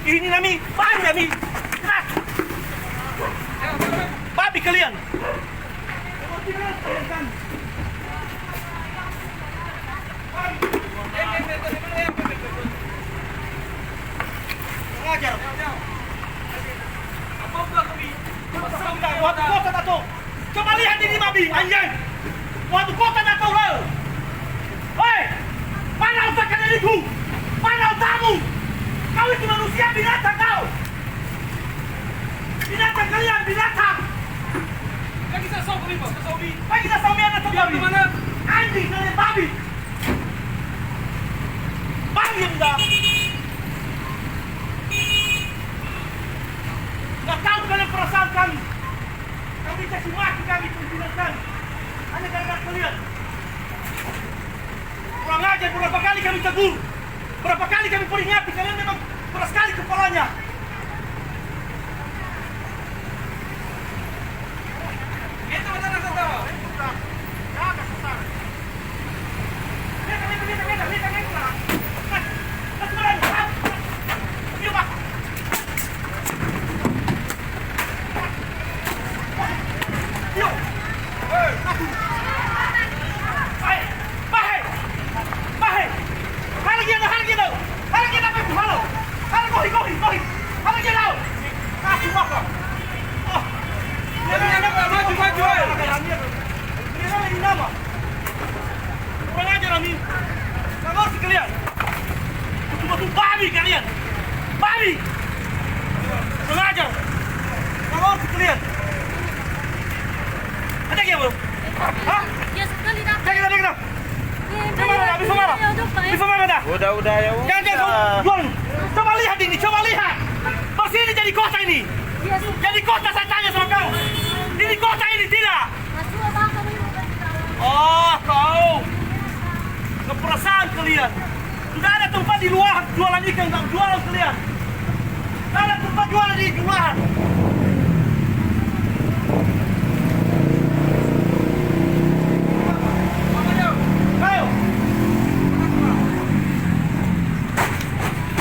Ini nami, babi nami. Nah. Babi kalian. Ngajar. Apa buat kami? Waktu kota tato. Coba lihat ini babi, anjing. Waktu kota tato lo. Hei, mana otak diriku? Mana otakmu? Kau itu manusia binatang kau. Binatang kalian, binatang. Lagi sa sobi po, sa sobi. Baik kita sama anak babi. Mana? Anjing kalian babi. Babi yang dah. Nggak tahu kalian perasaan kami. Kami caci maki kami binatang. Hanya gara-gara kalian. Kurang ajar, berapa kali kami tegur. Berapa kali kami peringati, kalian memang keras sekali kepalanya. Ito ba na sa tawa? Kurang ajar Ami. Nggak ngerti kalian. Betul-betul babi kalian. Babi. Kurang ajar. Nggak ngerti kalian. Ada yang belum? Hah? Ya sekali dah. Kita. Bisa marah. Bisa marah dah. Udah ya. Jangan jual. Coba lihat ini, coba lihat. Pasti ini jadi kota ini. Ya sudah. Jadi kota saya tanya sama kau. Ini kota ini tidak. Masuk abang kamu ini bukan kita. Oh, kau. Keperasaan kalian. Sudah ada tempat di luar jualan ikan, nggak jualan kalian. Tidak ada tempat jualan di luar.